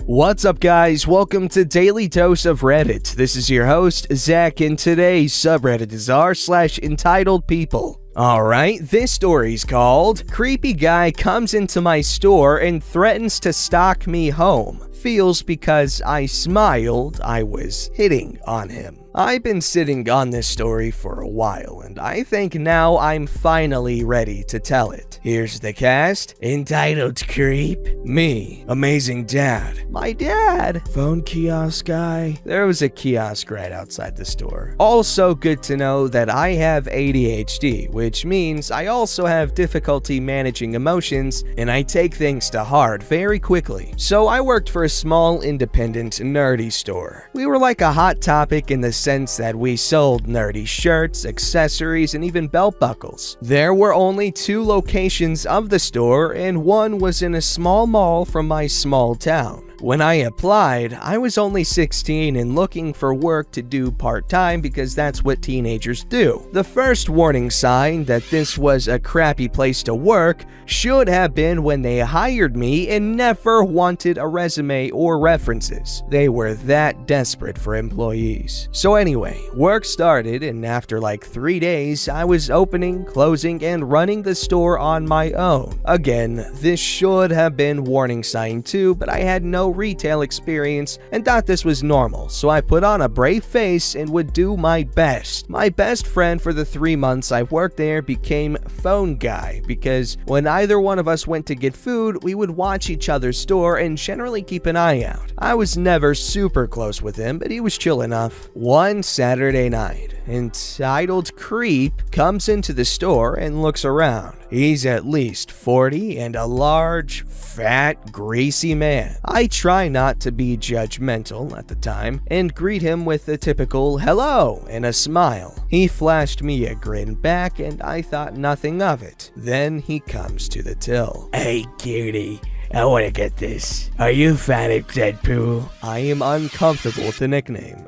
What's up, guys? Welcome to Daily Dose of Reddit. This is your host, Zach, and today's subreddit is r/EntitledPeople. Alright, this story's called Creepy Guy Comes Into My Store and Threatens to Stalk Me Home. Feels because I smiled I was hitting on him. I've been sitting on this story for a while, and I think now I'm finally ready to tell it. Here's the cast. Entitled Creep. Me. Amazing Dad. My dad. Phone kiosk guy. There was a kiosk right outside the store. Also good to know that I have ADHD, which means I also have difficulty managing emotions, and I take things to heart very quickly. So I worked for a small independent nerdy store. We were like a hot topic in the sense that we sold nerdy shirts, accessories, and even belt buckles. There were only 2 locations of the store, and one was in a small mall from my small town. When I applied, I was only 16 and looking for work to do part-time because that's what teenagers do. The first warning sign that this was a crappy place to work should have been when they hired me and never wanted a resume or references. They were that desperate for employees. So anyway, work started, and after like 3 days, I was opening, closing, and running the store on my own. Again, this should have been warning sign 2, but I had no retail experience and thought this was normal, so I put on a brave face and would do my best. My best friend for the 3 months I worked there became Phone Guy because when either one of us went to get food, we would watch each other's store and generally keep an eye out. I was never super close with him, but he was chill enough. One Saturday night, Entitled Creep comes into the store and looks around. He's at least 40 and a large, fat, greasy man. I try not to be judgmental at the time and greet him with the typical hello and a smile. He flashed me a grin back and I thought nothing of it. Then he comes to the till. Hey cutie, I want to get this. Are you a fan of Deadpool? I am uncomfortable with the nickname.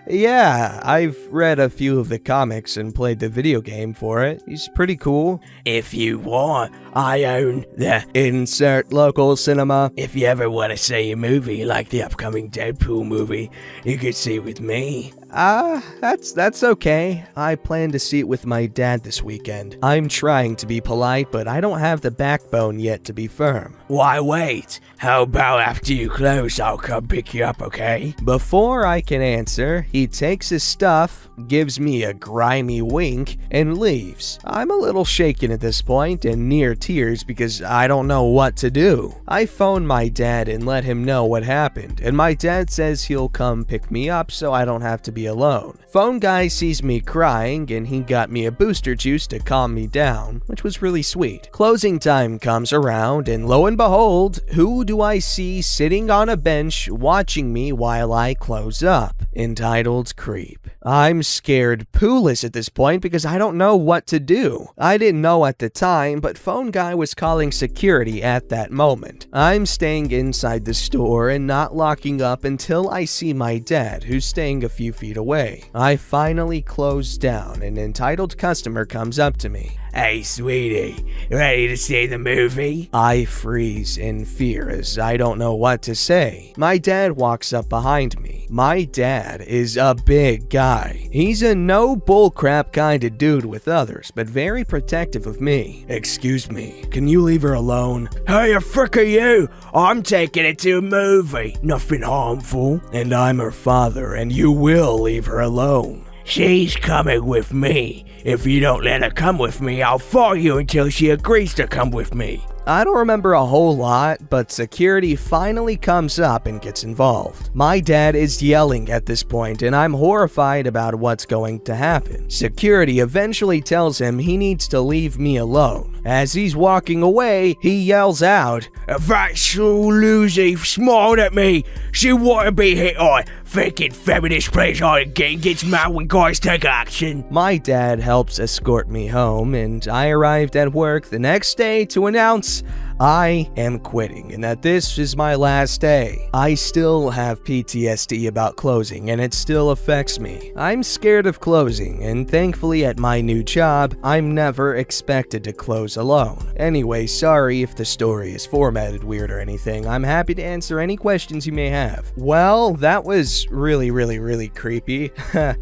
Yeah, I've read a few of the comics and played the video game for it. He's pretty cool. If you want, I own the Insert local cinema. If you ever want to see a movie like the upcoming Deadpool movie, you could see it with me. That's okay. I plan to see it with my dad this weekend. I'm trying to be polite, but I don't have the backbone yet to be firm. Why wait? How about after you close, I'll come pick you up, okay? Before I can answer, he takes his stuff, gives me a grimy wink, and leaves. I'm a little shaken at this point and near tears because I don't know what to do. I phone my dad and let him know what happened, and my dad says he'll come pick me up so I don't have to be alone. Phone Guy sees me crying and he got me a booster juice to calm me down, which was really sweet. Closing time comes around and lo and behold, who do I see sitting on a bench watching me while I close up? Entitled Creep. I'm scared pooless at this point because I don't know what to do. I didn't know at the time, but Phone Guy was calling security at that moment. I'm staying inside the store and not locking up until I see my dad, who's staying a few feet away. I finally close down. An entitled customer comes up to me. Hey sweetie, ready to see the movie? I freeze in fear as I don't know what to say. My dad walks up behind me. My dad is a big guy. He's a no bullcrap kind of dude with others, but very protective of me. Excuse me, can you leave her alone? Hey, the frick are you? I'm taking it to a movie. Nothing harmful. And I'm her father, and you will leave her alone. She's coming with me. If you don't let her come with me, I'll fire you until she agrees to come with me. I don't remember a whole lot, but security finally comes up and gets involved. My dad is yelling at this point, and I'm horrified about what's going to happen. Security eventually tells him he needs to leave me alone. As he's walking away, he yells out, "That little Lucy smiled at me. She wanted to be hit on. Thinking feminist plays hard again gets mad when guys take action." My dad helps escort me home, and I arrived at work the next day to announce I am quitting and that this is my last day. I still have PTSD about closing and it still affects me. I'm scared of closing, and thankfully at my new job, I'm never expected to close alone. Anyway, sorry if the story is formatted weird or anything. I'm happy to answer any questions you may have. Well, that was really creepy.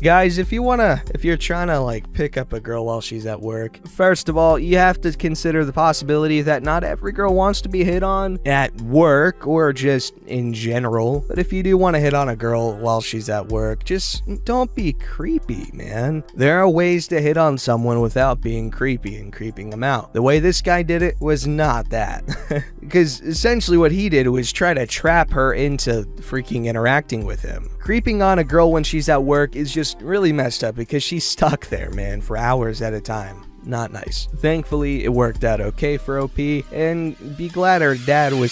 Guys, if you're trying to like pick up a girl while she's at work, first of all, you have to consider the possibility that not every girl wants to be hit on at work or just in general. But if you do want to hit on a girl while she's at work, just don't be creepy, man. There are ways to hit on someone without being creepy and creeping them out. The way this guy did it was not that. Because essentially what he did was try to trap her into freaking interacting with him. Creeping on a girl when she's at work is just really messed up because she's stuck there, man, for hours at a time. Not nice. Thankfully, it worked out okay for OP, and be glad her dad was,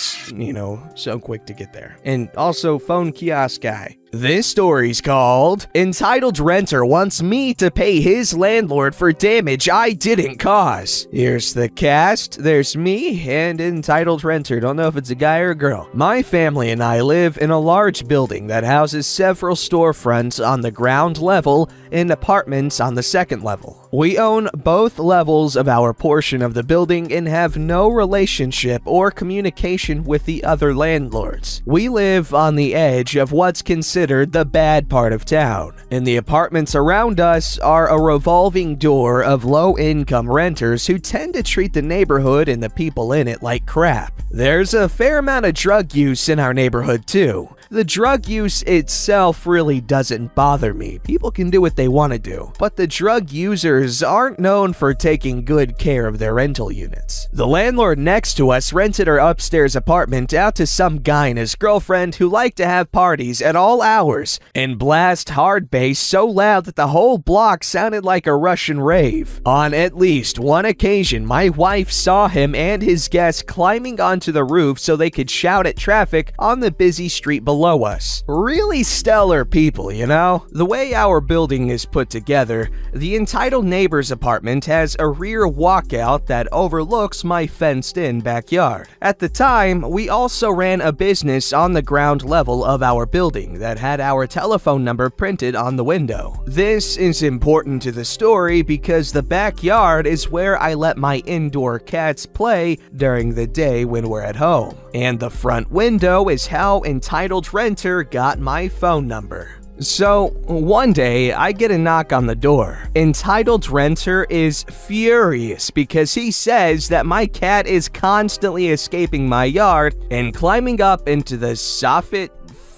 so quick to get there. And also, phone kiosk guy. This story's called Entitled Renter Wants Me to Pay His Landlord for Damage I Didn't Cause. Here's the cast. There's me and Entitled Renter. Don't know if it's a guy or a girl. My family and I live in a large building that houses several storefronts on the ground level and apartments on the second level. We own both levels of our portion of the building and have no relationship or communication with the other landlords. We live on the edge of what's considered the bad part of town, and the apartments around us are a revolving door of low-income renters who tend to treat the neighborhood and the people in it like crap. There's a fair amount of drug use in our neighborhood too. The drug use itself really doesn't bother me. People can do what they want to do, but the drug users aren't known for taking good care of their rental units. The landlord next to us rented her upstairs apartment out to some guy and his girlfriend who like to have parties at all hours and blast hard bass so loud that the whole block sounded like a Russian rave. On at least one occasion, my wife saw him and his guests climbing onto the roof so they could shout at traffic on the busy street below us. Really stellar people, you know? The way our building is put together, the entitled neighbor's apartment has a rear walkout that overlooks my fenced-in backyard. At the time, we also ran a business on the ground level of our building that had our telephone number printed on the window. This is important to the story because the backyard is where I let my indoor cats play during the day when we're at home. And the front window is how Entitled Renter got my phone number. So, one day, I get a knock on the door. Entitled Renter is furious because he says that my cat is constantly escaping my yard and climbing up into the soffit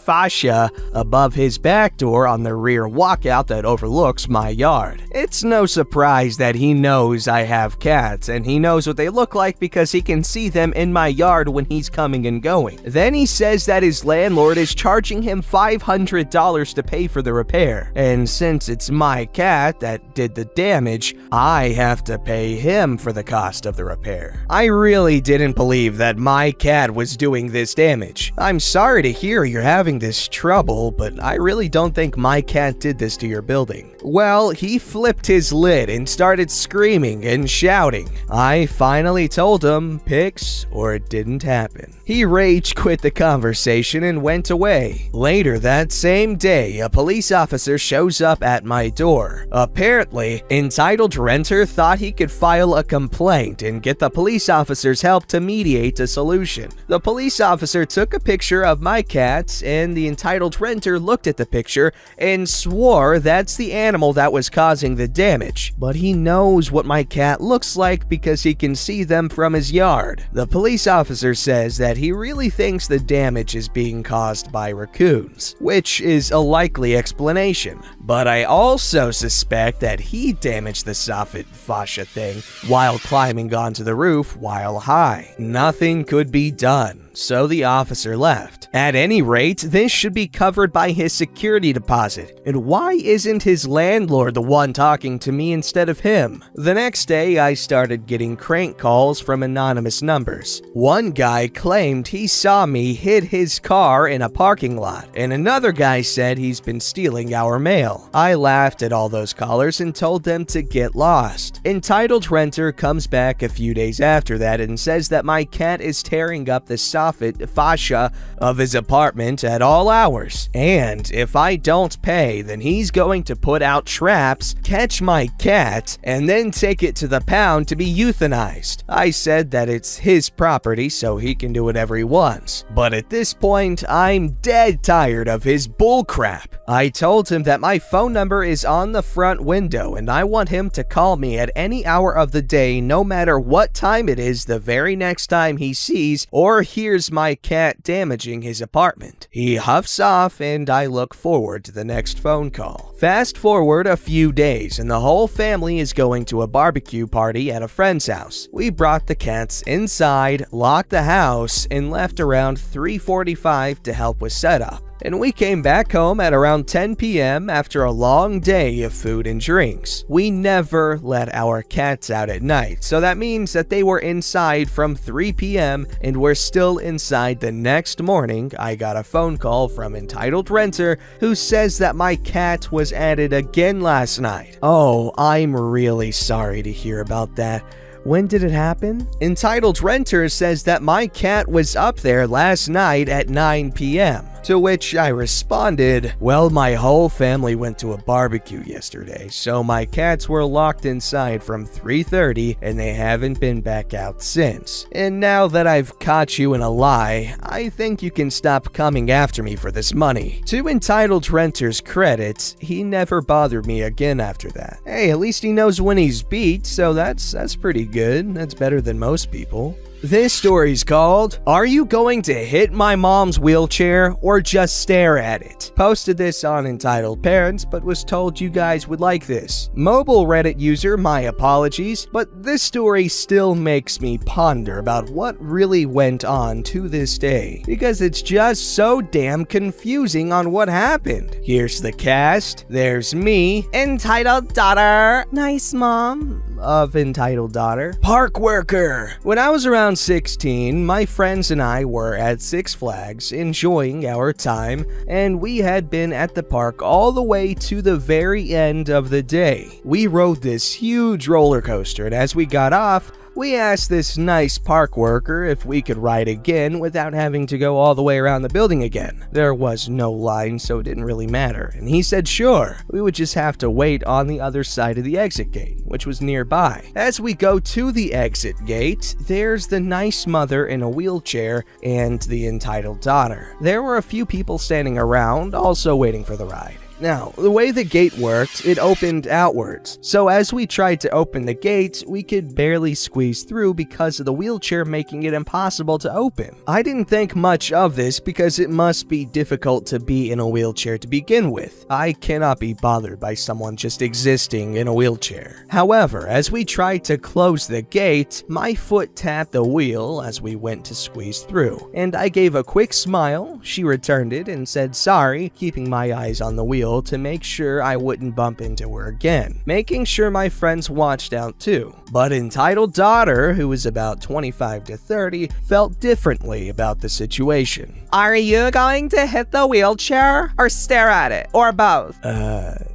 fascia above his back door on the rear walkout that overlooks my yard. It's no surprise that he knows I have cats, and he knows what they look like because he can see them in my yard when he's coming and going. Then he says that his landlord is charging him $500 to pay for the repair, and since it's my cat that did the damage, I have to pay him for the cost of the repair. I really didn't believe that my cat was doing this damage. I'm sorry to hear you're having this trouble, but I really don't think my cat did this to your building. Well, he flipped his lid and started screaming and shouting. I finally told him, pics or it didn't happen. He rage quit the conversation and went away. Later that same day, a police officer shows up at my door. Apparently, Entitled Renter thought he could file a complaint and get the police officer's help to mediate a solution. The police officer took a picture of my cat, and the Entitled Renter looked at the picture and swore that's the animal that was causing the damage. But he knows what my cat looks like because he can see them from his yard. The police officer says that he really thinks the damage is being caused by raccoons, which is a likely explanation. But I also suspect that he damaged the soffit fascia thing while climbing onto the roof while high. Nothing could be done, so the officer left. At any rate, this should be covered by his security deposit. And why isn't his landlord the one talking to me instead of him? The next day, I started getting crank calls from anonymous numbers. One guy claimed he saw me hit his car in a parking lot, and another guy said he's been stealing our mail. I laughed at all those callers and told them to get lost. Entitled Renter comes back a few days after that and says that my cat is tearing up the soffit fascia of his apartment at all hours, and if I don't pay, then he's going to put out traps, catch my cat, and then take it to the pound to be euthanized. I said that it's his property, so he can do whatever he wants. But at this point, I'm dead tired of his bullcrap. I told him that my phone number is on the front window and I want him to call me at any hour of the day, no matter what time it is, the very next time he sees or hears my cat damaging his apartment. He huffs off and I look forward to the next phone call. Fast forward a few days and the whole family is going to a barbecue party at a friend's house. We brought the cats inside, locked the house, and left around 3:45 to help with setup. And we came back home at around 10 p.m. after a long day of food and drinks. We never let our cats out at night, so that means that they were inside from 3 p.m. and were still inside the next morning. I got a phone call from Entitled Renter who says that my cat was at it again last night. Oh, I'm really sorry to hear about that. When did it happen? Entitled Renter says that my cat was up there last night at 9 p.m. To which I responded, well, my whole family went to a barbecue yesterday, so my cats were locked inside from 3:30 and they haven't been back out since. And now that I've caught you in a lie, I think you can stop coming after me for this money. To Entitled Renter's credit, he never bothered me again after that. Hey, at least he knows when he's beat, so that's pretty good. That's better than most people. This story's called, Are You Going to Hit My Mom's Wheelchair or Just Stare at It? Posted this on Entitled Parents, but was told you guys would like this. Mobile Reddit user, my apologies, but this story still makes me ponder about what really went on to this day, because it's just so damn confusing on what happened. Here's the cast. There's me, Entitled Daughter, nice mom of Entitled Daughter, Park Worker. When I was around 16, my friends and I were at Six Flags enjoying our time, and we had been at the park all the way to the very end of the day. We rode this huge roller coaster, and as we got off, we asked this nice park worker if we could ride again without having to go all the way around the building again. There was no line, so it didn't really matter, and he said sure. We would just have to wait on the other side of the exit gate, which was nearby. As we go to the exit gate, there's the nice mother in a wheelchair and the entitled daughter. There were a few people standing around, also waiting for the ride. Now, the way the gate worked, it opened outwards. So as we tried to open the gate, we could barely squeeze through because of the wheelchair making it impossible to open. I didn't think much of this because it must be difficult to be in a wheelchair to begin with. I cannot be bothered by someone just existing in a wheelchair. However, as we tried to close the gate, my foot tapped the wheel as we went to squeeze through, and I gave a quick smile. She returned it and said sorry, keeping my eyes on the wheel to make sure I wouldn't bump into her again, making sure my friends watched out too. But Entitled Daughter, who was about 25 to 30, felt differently about the situation. Are you going to hit the wheelchair or stare at it, or both?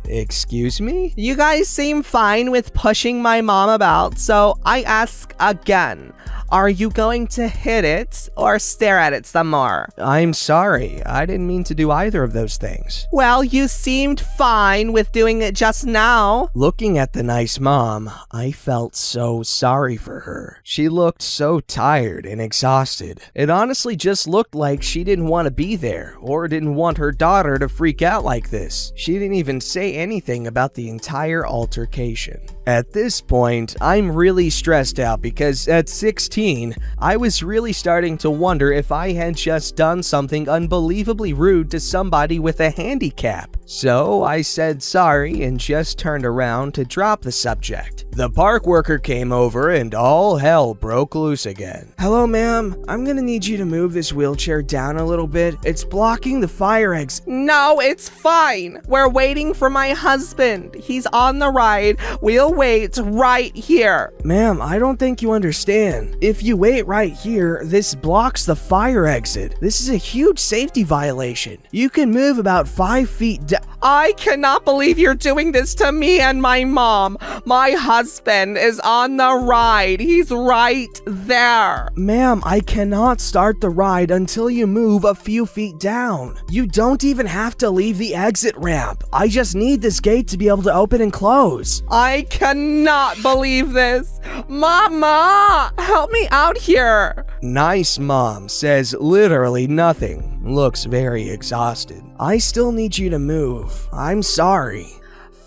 Excuse me? You guys seem fine with pushing my mom about, so I ask again. Are you going to hit it or stare at it some more? I'm sorry, I didn't mean to do either of those things. Well, you seemed fine with doing it just now. Looking at the nice mom, I felt so sorry for her. She looked so tired and exhausted. It honestly just looked like she didn't want to be there or didn't want her daughter to freak out like this. She didn't even say anything about the entire altercation. At this point, I'm really stressed out because at 16, I was really starting to wonder if I had just done something unbelievably rude to somebody with a handicap. So I said sorry and just turned around to drop the subject. The park worker came over and all hell broke loose again. "Hello, ma'am. I'm gonna need you to move this wheelchair down a little bit. It's blocking the fire exit." No, it's fine. We're waiting for my husband. He's on the ride. We'll wait right here. "Ma'am, I don't think you understand. If you wait right here, this blocks the fire exit. This is a huge safety violation. You can move about 5 feet down." I cannot believe you're doing this to me and my mom. My husband is on the ride. He's right there. "Ma'am, I cannot start the ride until you move a few feet down. You don't even have to leave the exit ramp. I just need this gate to be able to open and close." I cannot believe this. Mama, help me out here. Nice mom says literally nothing. Looks very exhausted. "I still need you to move. I'm sorry."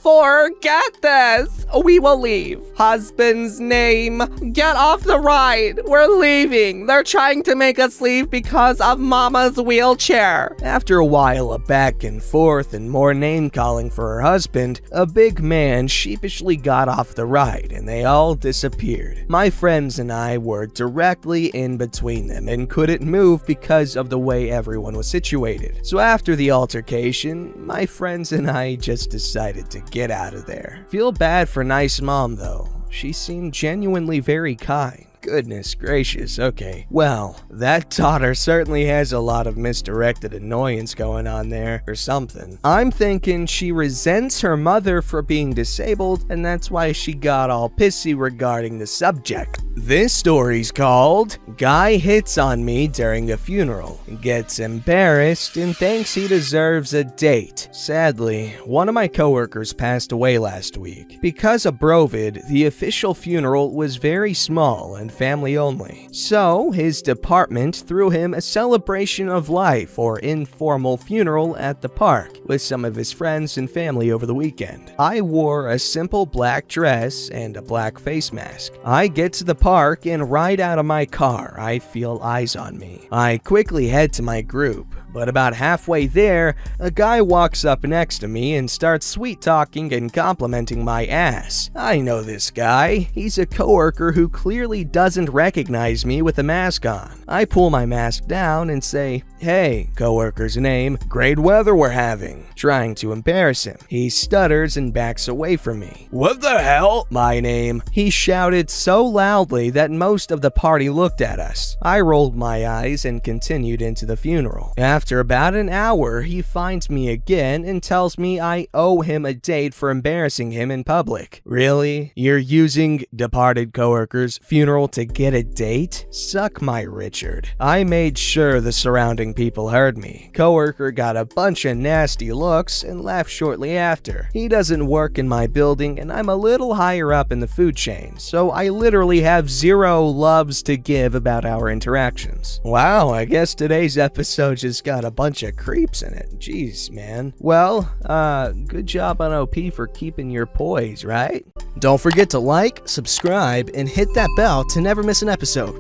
Forget this. We will leave. Husband's name. Get off the ride. We're leaving. They're trying to make us leave because of Mama's wheelchair. After a while of back and forth and more name calling for her husband, a big man sheepishly got off the ride and they all disappeared. My friends and I were directly in between them and couldn't move because of the way everyone was situated. So after the altercation, my friends and I just decided to get out of there. Feel bad for nice mom though. She seemed genuinely very kind. Goodness gracious, okay. Well, that daughter certainly has a lot of misdirected annoyance going on there, or something. I'm thinking she resents her mother for being disabled, and that's why she got all pissy regarding the subject. This story's called Guy Hits on Me During a Funeral, Gets Embarrassed, and Thinks He Deserves a Date. Sadly, one of my coworkers passed away last week. Because of Brovid, the official funeral was very small and family only. So, his department threw him a celebration of life or informal funeral at the park with some of his friends and family over the weekend. I wore a simple black dress and a black face mask. I get to the park and ride out of my car. I feel eyes on me. I quickly head to my group. But about halfway there, a guy walks up next to me and starts sweet-talking and complimenting my ass. I know this guy. He's a coworker who clearly doesn't recognize me with a mask on. I pull my mask down and say, "Hey," coworker's name, "great weather we're having," trying to embarrass him. He stutters and backs away from me. What the hell? My name. He shouted so loudly that most of the party looked at us. I rolled my eyes and continued into the funeral. After about an hour, he finds me again and tells me I owe him a date for embarrassing him in public. Really? You're using departed coworker's funeral to get a date? Suck my Richard. I made sure the surrounding people heard me. Coworker got a bunch of nasty looks and left shortly after. He doesn't work in my building and I'm a little higher up in the food chain, so I literally have zero loves to give about our interactions. Wow, I guess today's episode just got a bunch of creeps in it. Jeez, man. Well, good job on OP for keeping your poise, right? Don't forget to like, subscribe, and hit that bell to never miss an episode.